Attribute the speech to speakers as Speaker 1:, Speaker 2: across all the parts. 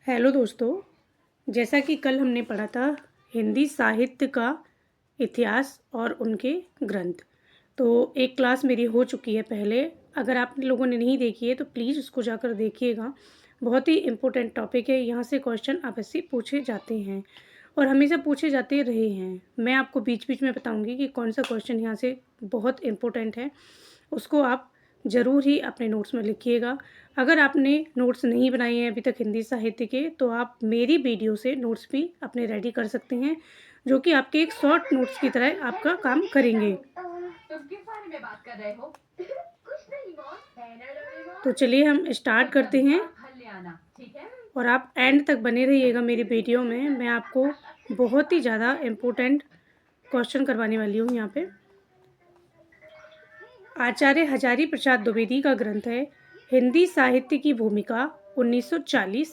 Speaker 1: Hello दोस्तों। जैसा कि कल हमने पढ़ा था हिंदी साहित्य का इतिहास और उनके ग्रंथ। तो एक क्लास मेरी हो चुकी है पहले। अगर आप लोगों ने नहीं देखी है तो प्लीज़ उसको जाकर देखिएगा। बहुत ही इम्पोर्टेंट टॉपिक है। यहाँ से क्वेश्चन आपसे पूछे जाते हैं और हमेशा पूछे जाते रहे हैं। मैं आपको बीच बीच में बताऊँगी कि कौन सा क्वेश्चन यहाँ से बहुत इम्पोर्टेंट है। उसको आप ज़रूर ही अपने नोट्स में लिखिएगा। अगर आपने नोट्स नहीं बनाए हैं अभी तक हिंदी साहित्य के, तो आप मेरी वीडियो से नोट्स भी अपने रेडी कर सकते हैं, जो कि आपके एक शॉर्ट नोट्स की तरह आपका काम करेंगे।
Speaker 2: तुम किस बारे में बात कर रहे हो? कुछ नहीं बॉस।
Speaker 1: तो चलिए हम स्टार्ट करते हैं
Speaker 2: फल ले आना, ठीक है?
Speaker 1: और आप एंड तक बने रहिएगा मेरी वीडियो में। मैं आपको बहुत ही ज़्यादा इम्पोर्टेंट क्वेश्चन करवाने वाली हूँ यहाँ पे। आचार्य हजारी प्रसाद द्विवेदी का ग्रंथ है हिंदी साहित्य की भूमिका 1940,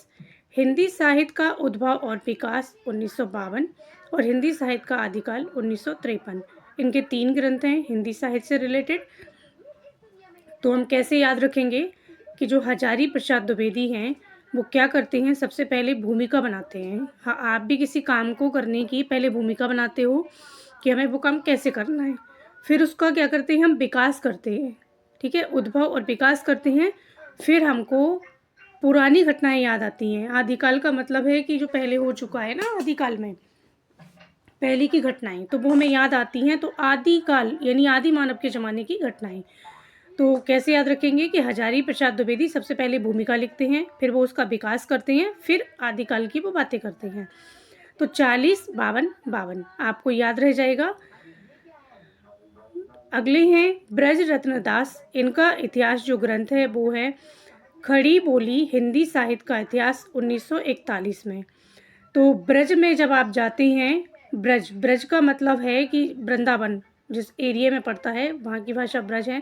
Speaker 1: हिंदी साहित्य का उद्भव और विकास 1952 और हिंदी साहित्य का आदिकाल 1953। इनके 3 ग्रंथ हैं हिंदी साहित्य से रिलेटेड। तो हम कैसे याद रखेंगे कि जो हजारी प्रसाद द्विवेदी हैं वो क्या करते हैं, सबसे पहले भूमिका बनाते हैं। हाँ, आप भी किसी काम को करने की पहले भूमिका बनाते हो कि हमें वो काम कैसे करना है, फिर उसका क्या करते हैं हम विकास करते हैं। ठीक है, उद्भव और विकास करते हैं। फिर हमको पुरानी घटनाएं याद आती हैं। आदिकाल का मतलब है कि जो पहले हो चुका है ना, आदिकाल में पहले की घटनाएं तो वो हमें याद आती हैं। तो आदिकाल यानी आदि मानव के ज़माने की घटनाएं। तो कैसे याद रखेंगे कि हजारी प्रसाद द्विवेदी सबसे पहले भूमिका लिखते हैं, फिर वो उसका विकास करते हैं, फिर आदिकाल की वो बातें करते हैं। तो 40, 52, 52 आपको याद रह जाएगा। अगले हैं ब्रज रत्न दास। इनका इतिहास जो ग्रंथ है वो है खड़ी बोली हिंदी साहित्य का इतिहास 1941 में। तो ब्रज में जब आप जाते हैं, ब्रज ब्रज का मतलब है कि वृंदावन जिस एरिया में पड़ता है वहाँ की भाषा ब्रज है।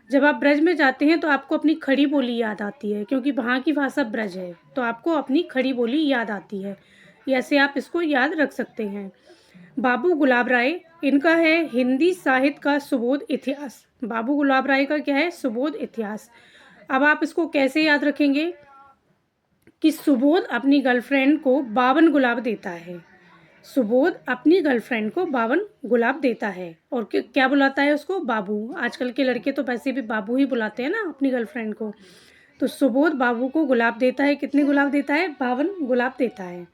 Speaker 1: जब आप ब्रज में जाते हैं तो आपको अपनी खड़ी बोली याद आती है, क्योंकि वहाँ की भाषा ब्रज है तो आपको अपनी खड़ी बोली याद आती है। ऐसे आप इसको याद रख सकते हैं। बाबू गुलाब राय, इनका है हिंदी साहित्य का सुबोध इतिहास। बाबू गुलाब राय का क्या है, सुबोध इतिहास। अब आप इसको कैसे याद रखेंगे कि सुबोध अपनी गर्लफ्रेंड को 52 गुलाब देता है। सुबोध अपनी गर्लफ्रेंड को 52 गुलाब देता है और क्या बुलाता है उसको, बाबू। आजकल के लड़के तो वैसे भी बाबू ही बुलाते हैं ना अपनी गर्लफ्रेंड को। तो सुबोध बाबू को गुलाब देता है। कितने गुलाब देता है, 52 गुलाब देता है।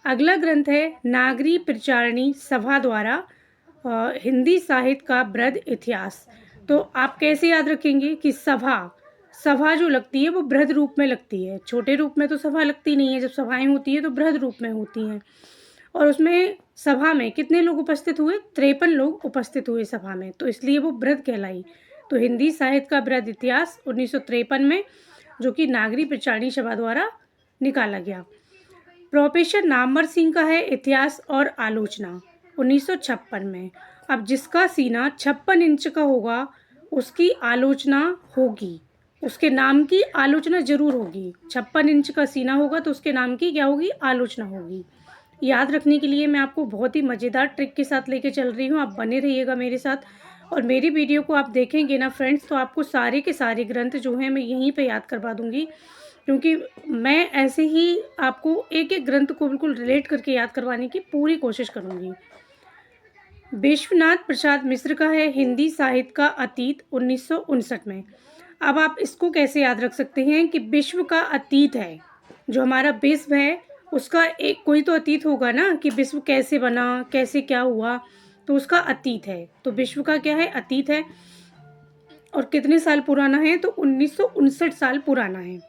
Speaker 1: अगला ग्रंथ है नागरी प्रचारणी सभा द्वारा हिंदी साहित्य का बृहद इतिहास। तो आप कैसे याद रखेंगे कि सभा सभा जो लगती है वो बृहद रूप में लगती है। छोटे रूप में तो सभा लगती नहीं है, जब सभाएं होती है तो बृहद रूप में होती हैं। और उसमें सभा में कितने लोग उपस्थित हुए, 53 लोग उपस्थित हुए सभा में, तो इसलिए वो बृहद कहलाई। तो हिंदी साहित्य का बृहद इतिहास 1953 में, जो कि नागरी प्रचारणी सभा द्वारा निकाला गया। प्रोफेसर नामवर सिंह का है इतिहास और आलोचना 1956 में। अब जिसका सीना 56 इंच का होगा उसकी आलोचना होगी, उसके नाम की आलोचना जरूर होगी। 56 इंच का सीना होगा तो उसके नाम की क्या होगी, आलोचना होगी। याद रखने के लिए मैं आपको बहुत ही मज़ेदार ट्रिक के साथ लेके चल रही हूँ। आप बने रहिएगा मेरे साथ और मेरी वीडियो को आप देखेंगे ना फ्रेंड्स, तो आपको सारे के सारे ग्रंथ जो हैं मैं यहीं पे याद करवा दूँगी, क्योंकि मैं ऐसे ही आपको एक एक ग्रंथ को बिल्कुल रिलेट करके याद करवाने की पूरी कोशिश करूँगी। विश्वनाथ प्रसाद मिश्र का है हिंदी साहित्य का अतीत 1959 में। अब आप इसको कैसे याद रख सकते हैं कि विश्व का अतीत है, जो हमारा विश्व है उसका एक कोई तो अतीत होगा ना, कि विश्व कैसे बना, कैसे क्या हुआ, तो उसका अतीत है। तो विश्व का क्या है, अतीत है। और कितने साल पुराना है, तो 1959 साल पुराना है।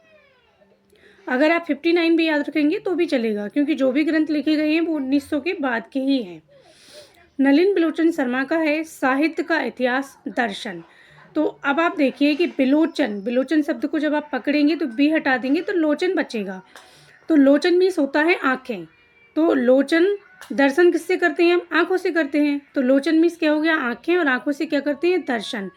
Speaker 1: अगर आप 59 भी याद रखेंगे तो भी चलेगा, क्योंकि जो भी ग्रंथ लिखे गए हैं वो 1900 के बाद के ही हैं। नलिन बिलोचन शर्मा का है साहित्य का इतिहास दर्शन। तो अब आप देखिए कि बिलोचन बिलोचन शब्द को जब आप पकड़ेंगे तो बी हटा देंगे तो लोचन बचेगा। तो लोचन मीन्स होता है आँखें। तो लोचन, दर्शन किससे करते हैं हम, आँखों से करते हैं। तो लोचन मीन्स क्या हो गया, आँखें, और आँखों से क्या करते हैं, दर्शन।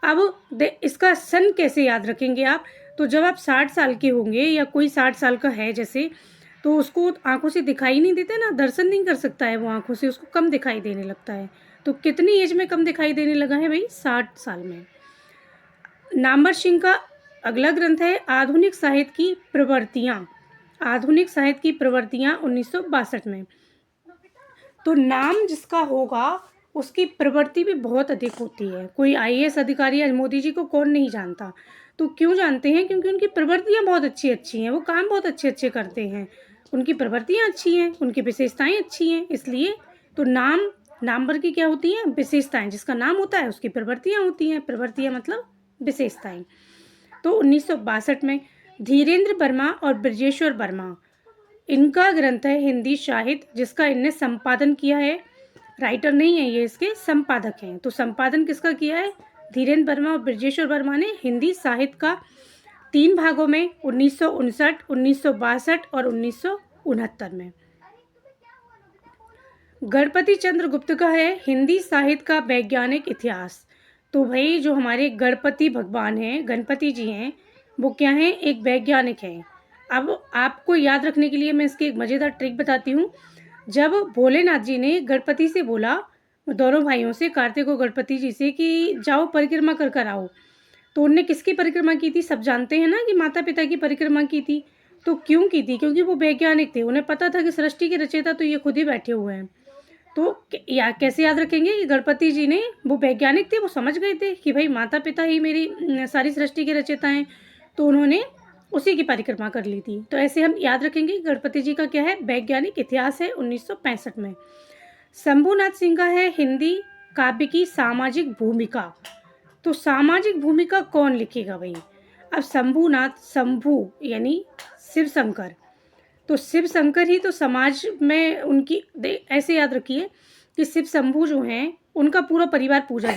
Speaker 1: अब इसका सन कैसे याद रखेंगे आप, तो जब आप 60 साल के होंगे या कोई 60 साल का है जैसे, तो उसको आँखों से दिखाई नहीं देते ना, दर्शन नहीं कर सकता है वो आँखों से, उसको कम दिखाई देने लगता है। तो कितनी एज में कम दिखाई देने लगा है भाई, 60 साल में। नामवर सिंह का अगला ग्रंथ है आधुनिक साहित्य की प्रवृत्तियाँ। आधुनिक साहित्य की प्रवृत्तियाँ 1962 में। तो नाम जिसका होगा उसकी प्रवृत्ति भी बहुत अधिक होती है। कोई आईएएस अधिकारी आज मोदी जी को कौन नहीं जानता, तो क्यों जानते हैं? क्योंकि उनकी प्रवृत्तियाँ बहुत अच्छी-अच्छी हैं, वो काम बहुत अच्छे-अच्छे करते हैं, उनकी प्रवृत्तियाँ अच्छी हैं, उनकी विशेषताएँ अच्छी हैं, इसलिए तो नाम की क्या होती हैं? विशेषताएँ। जिसका नाम होता है उसकी प्रवृत्तियाँ होती हैं, प्रवृत्तियाँ मतलब विशेषताएँ। तो 1962 में धीरेन्द्र वर्मा और ब्रजेश्वर वर्मा, इनका ग्रंथ है हिंदी साहित्य, जिसका इनने संपादन किया है। राइटर नहीं है ये, इसके संपादक हैं। तो संपादन किसका किया है? धीरेन्द्र वर्मा और ब्रजेश्वर वर्मा ने हिंदी साहित्य का 3 भागों में 1959, 1962 और 1969 में। गणपति चंद्र गुप्त का है हिंदी साहित्य का वैज्ञानिक इतिहास। तो भाई जो हमारे गणपति भगवान हैं, गणपति जी हैं, वो क्या हैं? एक वैज्ञानिक हैं। अब आपको याद रखने के लिए मैं इसकी एक मज़ेदार ट्रिक बताती हूँ। जब भोलेनाथ जी ने गणपति से बोला, दोनों भाइयों से, कार्तिक और गणपति जी से, कि जाओ परिक्रमा कर कर आओ, तो उनने किसकी परिक्रमा की थी? सब जानते हैं ना कि माता पिता की परिक्रमा की थी। तो क्यों की थी? क्योंकि वो वैज्ञानिक थे, उन्हें पता था कि सृष्टि के रचयिता तो ये खुद ही बैठे हुए हैं। तो कैसे याद रखेंगे कि गणपति जी ने, वो वैज्ञानिक थे, वो समझ गए थे कि भाई माता पिता ही मेरी सारी सृष्टि के रचयिता हैं, तो उन्होंने उसी की परिक्रमा कर ली थी। तो ऐसे हम याद रखेंगे कि गणपति जी का क्या है? वैज्ञानिक इतिहास है 1965 में। शंभुनाथ सिंह का है हिंदी काव्य की सामाजिक भूमिका। तो सामाजिक भूमिका कौन लिखेगा भाई? अब शंभू यानी शिव शंकर, तो शिव शंकर ही तो समाज में उनकी ऐसे याद रखिए कि शिव शंभू जो हैं उनका पूरा परिवार पूजा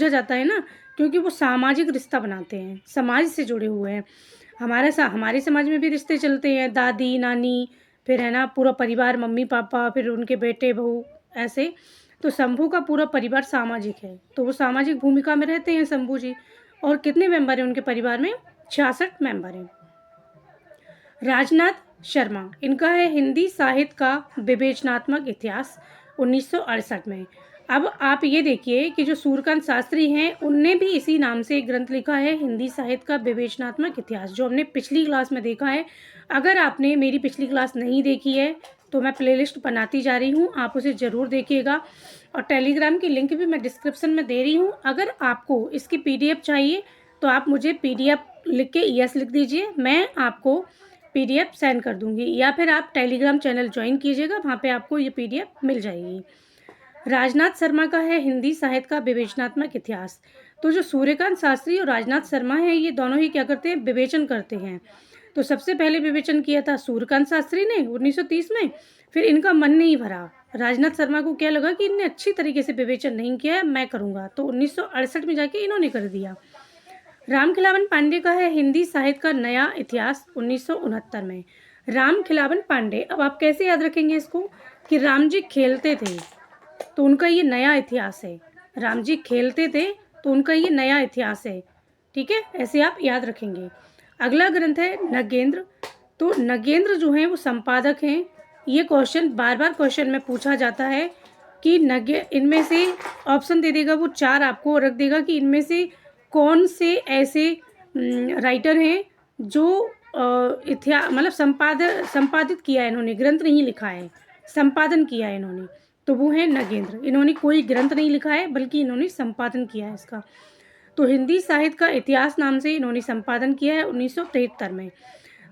Speaker 1: जाता है ना, क्योंकि वो सामाजिक रिश्ता बनाते हैं, समाज से जुड़े हुए हैं। हमारे समाज में भी रिश्ते चलते हैं, दादी नानी, फिर है ना पूरा परिवार, मम्मी पापा, फिर उनके बेटे बहू, ऐसे। तो शंभू का पूरा परिवार सामाजिक है, तो वो सामाजिक भूमिका में रहते हैं शंभू जी। और कितने मेंबर हैं उनके परिवार में? 66 मेंबर हैं। राजनाथ शर्मा, इनका है हिंदी साहित्य का विवेचनात्मक इतिहास 1968 में। अब आप ये देखिए कि जो सूर्यकांत शास्त्री हैं उनने भी इसी नाम से एक ग्रंथ लिखा है हिंदी साहित्य का विवेचनात्मक इतिहास, जो हमने पिछली क्लास में देखा है। अगर आपने मेरी पिछली क्लास नहीं देखी है तो मैं प्लेलिस्ट बनाती जा रही हूँ, आप उसे ज़रूर देखिएगा। और टेलीग्राम की लिंक भी मैं डिस्क्रिप्शन में दे रही हूँ। अगर आपको इसकी PDF चाहिए तो आप मुझे PDF लिख के यस लिख दीजिए, मैं आपको PDF सेंड कर दूंगी, या फिर आप टेलीग्राम चैनल ज्वाइन कीजिएगा, वहाँ पे आपको ये PDF मिल जाएगी। राजनाथ शर्मा का है हिंदी साहित्य का विवेचनात्मक इतिहास। तो जो सूर्यकांत शास्त्री और राजनाथ शर्मा हैं, ये दोनों ही क्या करते हैं? विवेचन करते हैं। तो सबसे पहले विवेचन किया था सूर्यकांत शास्त्री ने 1930 में, फिर इनका मन नहीं भरा, राजनाथ शर्मा को क्या लगा कि इनने अच्छी तरीके से विवेचन नहीं किया है, मैं करूँगा, तो 1968 में जाके इन्होंने कर दिया। रामखिलावन पांडे का है हिंदी साहित्य का नया इतिहास 1969 में। रामखिलावन पांडे, अब आप कैसे याद रखेंगे इसको कि राम जी खेलते थे तो उनका ये नया इतिहास है। राम जी खेलते थे तो उनका ये नया इतिहास है, ठीक है, ऐसे आप याद रखेंगे। अगला ग्रंथ है नगेंद्र। तो नगेंद्र जो हैं वो संपादक हैं। ये क्वेश्चन बार क्वेश्चन में पूछा जाता है कि इनमें से ऑप्शन दे देगा वो 4 आपको रख देगा कि इनमें से कौन से ऐसे राइटर हैं जो इतिहास मतलब संपादित किया है, इन्होंने ग्रंथ नहीं लिखा है, संपादन किया है इन्होंने, तो वो है नगेंद्र। इन्होंने कोई ग्रंथ नहीं लिखा है बल्कि इन्होंने संपादन किया है इसका। तो हिंदी साहित्य का इतिहास नाम से इन्होंने संपादन किया है 1973 में।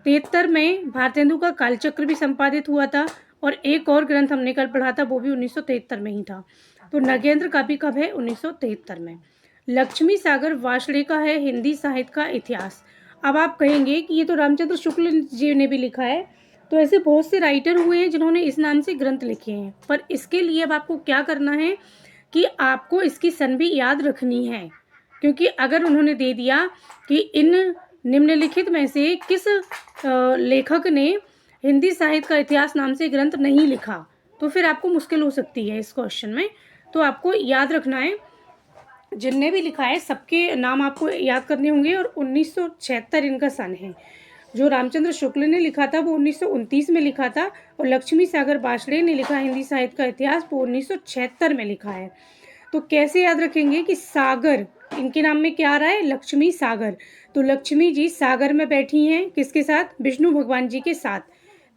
Speaker 1: 73 में भारतेंदु का कालचक्र भी संपादित हुआ था, और एक और ग्रंथ हमने कल पढ़ा था वो भी 1973 में ही था। तो नगेंद्र का भी कब है? 1973 में। लक्ष्मी सागर वार्ष्णेय का है हिंदी साहित्य का इतिहास। अब आप कहेंगे कि ये तो रामचंद्र शुक्ल जी ने भी लिखा है, तो ऐसे बहुत से राइटर हुए हैं जिन्होंने इस नाम से ग्रंथ लिखे हैं, पर इसके लिए अब आपको क्या करना है कि आपको इसकी सन भी याद रखनी है, क्योंकि अगर उन्होंने दे दिया कि इन निम्नलिखित में से किस लेखक ने हिंदी साहित्य का इतिहास नाम से ग्रंथ नहीं लिखा, तो फिर आपको मुश्किल हो सकती है इस क्वेश्चन में। तो आपको याद रखना है, जिनने भी लिखा है सबके नाम आपको याद करने होंगे। और 1976 इनका सन है। जो रामचंद्र शुक्ल ने लिखा था वो 1929 में लिखा था, और लक्ष्मी सागर वार्ष्णेय ने लिखा हिंदी साहित्य का इतिहास वो 1976 में लिखा है। तो कैसे याद रखेंगे कि सागर इनके नाम में क्या आ रहा है? लक्ष्मी सागर। तो लक्ष्मी जी सागर में बैठी हैं किसके साथ? विष्णु भगवान जी के साथ।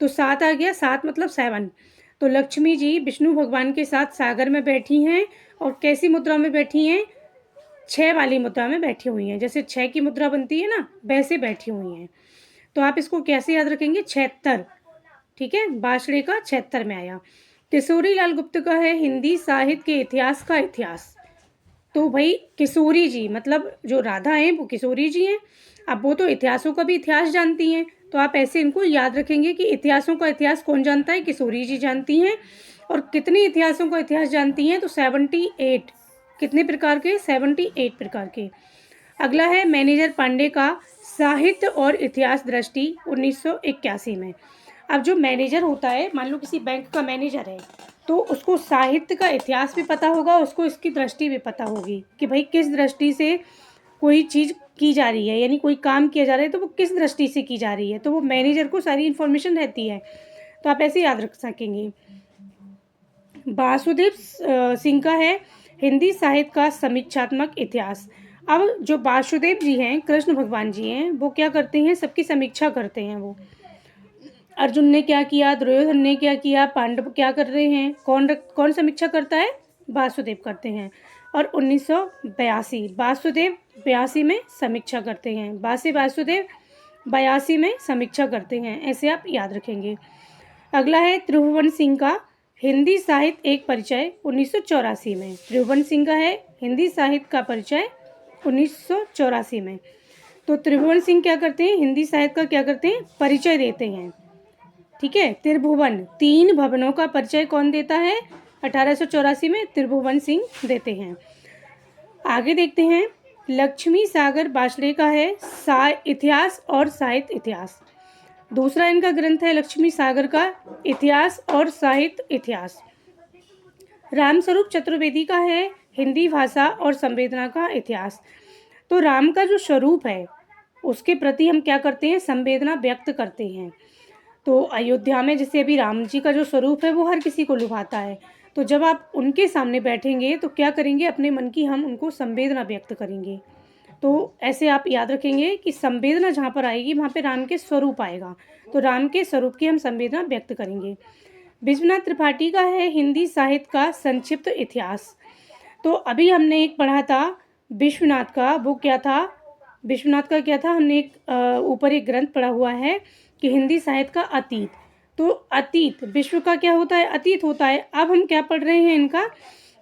Speaker 1: तो 7 आ गया, 7 मतलब 7। तो लक्ष्मी जी विष्णु भगवान के साथ सागर में बैठी हैं और कैसी मुद्रा में बैठी हैं? 6 वाली मुद्रा में बैठी हुई हैं। जैसे 6 की मुद्रा बनती है ना, वैसे बैठी हुई हैं। तो आप इसको कैसे याद रखेंगे? 76, ठीक है, बासड़े का 76 में आया। किशोरी लाल गुप्त का है हिंदी साहित्य के इतिहास का इतिहास। तो भाई किशोरी जी मतलब जो राधा हैं वो किशोरी जी हैं। अब वो तो इतिहासों का भी इतिहास जानती हैं, तो आप ऐसे इनको याद रखेंगे कि इतिहासों का इतिहास कौन जानता है? किशोरी जी जानती हैं। और कितने इतिहासों का इतिहास जानती हैं? तो 78। कितने प्रकार के? 78 प्रकार के। अगला है मैनेजर पांडे का साहित्य और इतिहास दृष्टि 1981 में। अब जो मैनेजर होता है, मान लो किसी बैंक का मैनेजर है, तो उसको साहित्य का इतिहास भी पता होगा, उसको इसकी दृष्टि भी पता होगी कि भाई किस दृष्टि से कोई चीज़ की जा रही है, यानी कोई काम किया जा रहा है तो वो किस दृष्टि से की जा रही है, तो वो मैनेजर को सारी इन्फॉर्मेशन रहती है। तो आप ऐसे याद रख सकेंगे। वासुदेव सिंह का है हिंदी साहित्य का समीक्षात्मक इतिहास। अब जो वासुदेव जी हैं, कृष्ण भगवान जी हैं, वो क्या करते हैं? सबकी समीक्षा करते हैं। वो अर्जुन ने क्या किया, दुर्योधन ने क्या किया, पांडव क्या कर रहे हैं, कौन समीक्षा करता है? वासुदेव करते हैं। और 1982 वासुदेव 82 में समीक्षा करते हैं। वासुदेव 82 में समीक्षा करते हैं। ऐसे आप याद रखेंगे। अगला है त्रिभुवन सिंह का हिंदी साहित्य एक परिचय 1984 में। त्रिभुवन सिंह का है हिंदी साहित्य का परिचय 1984 में। तो त्रिभुवन सिंह क्या करते हैं? हिंदी साहित्य का क्या करते हैं? परिचय देते हैं। ठीक है, त्रिभुवन 3 भवनों का परिचय कौन देता है? 1884 में त्रिभुवन सिंह देते हैं। आगे देखते हैं, लक्ष्मी सागर बासड़े का है इतिहास और साहित्य इतिहास। दूसरा इनका ग्रंथ है लक्ष्मी सागर का इतिहास और साहित्य इतिहास। रामस्वरूप चतुर्वेदी का है हिंदी भाषा और संवेदना का इतिहास। तो राम का जो स्वरूप है उसके प्रति हम क्या करते हैं? संवेदना व्यक्त करते हैं। तो अयोध्या में जैसे अभी राम जी का जो स्वरूप है वो हर किसी को लुभाता है, तो जब आप उनके सामने बैठेंगे तो क्या करेंगे? अपने मन की हम उनको संवेदना व्यक्त करेंगे। तो ऐसे आप याद रखेंगे कि संवेदना जहाँ पर आएगी वहाँ पे राम के स्वरूप आएगा, तो राम के स्वरूप की हम संवेदना व्यक्त करेंगे। विश्वनाथ त्रिपाठी का है हिंदी साहित्य का संक्षिप्त इतिहास। तो अभी हमने एक पढ़ा था विश्वनाथ का, वो क्या था? विश्वनाथ का क्या था? हमने एक ऊपर एक ग्रंथ पढ़ा हुआ है कि हिंदी साहित्य का अतीत। तो अतीत विश्व का क्या होता है? अतीत होता है। अब हम क्या पढ़ रहे हैं इनका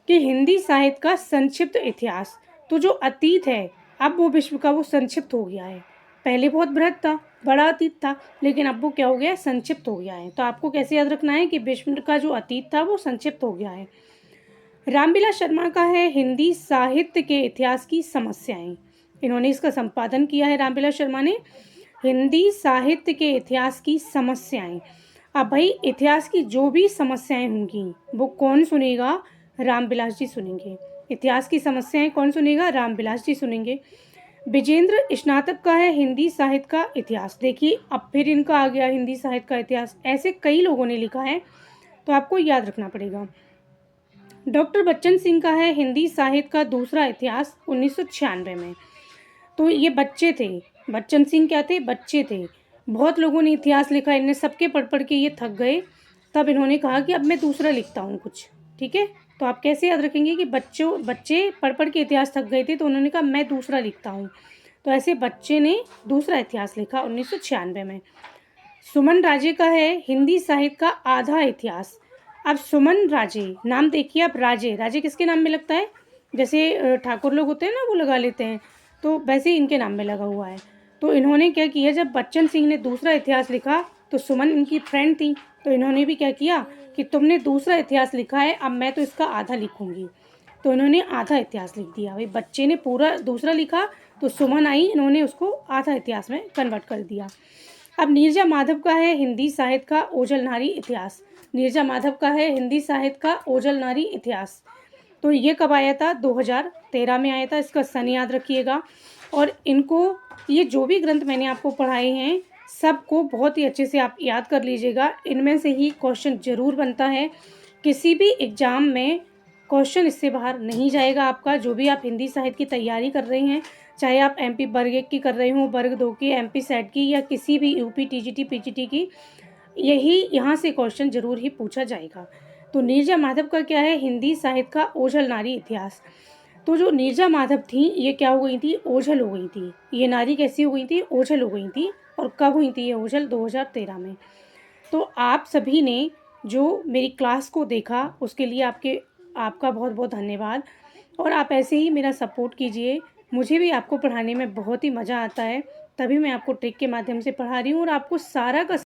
Speaker 1: कि हिंदी साहित्य का संक्षिप्त इतिहास। तो जो अतीत है अब वो विश्व का वो संक्षिप्त हो गया है। पहले बहुत बृहद था, बड़ा अतीत था, लेकिन अब वो क्या हो गया? संक्षिप्त हो गया है। तो आपको कैसे याद रखना है कि विश्व का जो अतीत था वो संक्षिप्त हो गया है। रामविलास शर्मा का है हिंदी साहित्य के इतिहास की समस्याएं। इन्होंने इसका संपादन किया है रामविलास शर्मा ने। हिंदी साहित्य के इतिहास की समस्याएं। अब भाई इतिहास की जो भी समस्याएं होंगी वो कौन सुनेगा? रामविलास जी सुनेंगे। इतिहास की समस्याएं कौन सुनेगा? रामविलास जी सुनेंगे। विजेंद्र स्नातक का है हिंदी साहित्य का इतिहास। देखिए अब फिर इनका आ गया हिंदी साहित्य का इतिहास। ऐसे कई लोगों ने लिखा है, तो आपको याद रखना पड़ेगा। डॉक्टर बच्चन सिंह का है हिंदी साहित्य का दूसरा इतिहास 1996 में। तो ये बच्चे थे, बच्चन सिंह क्या थे? बच्चे थे। बहुत लोगों ने इतिहास लिखा, इन्हें सबके पढ़ पढ़ के ये थक गए, तब इन्होंने कहा कि अब मैं दूसरा लिखता हूँ कुछ। ठीक है, तो आप कैसे याद रखेंगे कि बच्चे पढ़ पढ़ के इतिहास थक गए थे तो उन्होंने कहा मैं दूसरा लिखता हूँ। तो ऐसे बच्चे ने दूसरा इतिहास लिखा 1996 में। सुमन राजे का है हिंदी साहित्य का आधा इतिहास। अब सुमन राजे नाम देखिए, अब राजे राजे किसके नाम में लगता है? जैसे ठाकुर लोग होते हैं ना, वो लगा लेते हैं, तो वैसे ही इनके नाम में लगा हुआ है। तो इन्होंने क्या किया, जब बच्चन सिंह ने दूसरा इतिहास लिखा तो सुमन इनकी फ्रेंड थी, तो इन्होंने भी क्या किया कि तुमने दूसरा इतिहास लिखा है, अब मैं तो इसका आधा लिखूंगी। तो इन्होंने आधा इतिहास लिख दिया। भाई बच्चे ने पूरा दूसरा लिखा तो सुमन आई, इन्होंने उसको आधा इतिहास में कन्वर्ट कर दिया। अब नीरजा माधव का है हिंदी साहित्य का ओझल नारी इतिहास। नीरजा माधव का है हिंदी साहित्य का ओझल नारी इतिहास। तो ये कब आया था? 2013 में आया था। इसका सन याद रखिएगा। और इनको ये जो भी ग्रंथ मैंने आपको पढ़ाए हैं सबको बहुत ही अच्छे से आप याद कर लीजिएगा। इनमें से ही क्वेश्चन जरूर बनता है। किसी भी एग्ज़ाम में क्वेश्चन इससे बाहर नहीं जाएगा आपका। जो भी आप हिंदी साहित्य की तैयारी कर रहे हैं, चाहे आप एमपी वर्ग 1 की कर रहे हो, वर्ग 2 की, एमपी सेट की या किसी भी यूपी, टीजीटी, पीजीटी की, यही यहाँ से क्वेश्चन ज़रूर ही पूछा जाएगा। तो नीरजा माधव का क्या है, हिंदी साहित्य का ओझल नारी इतिहास। तो जो नीरजा माधव थीं, ये क्या हो गई थी, ओझल हो गई थी। ये नारी कैसी हो गई थी, ओझल हो गई थी। और कब हुई थी ये ओझल, 2013 में। तो आप सभी ने जो मेरी क्लास को देखा, उसके लिए आपका बहुत बहुत धन्यवाद। और आप ऐसे ही मेरा सपोर्ट कीजिए। मुझे भी आपको पढ़ाने में बहुत ही मज़ा आता है, तभी मैं आपको ट्रिक के माध्यम से पढ़ा रही हूँ और आपको सारा का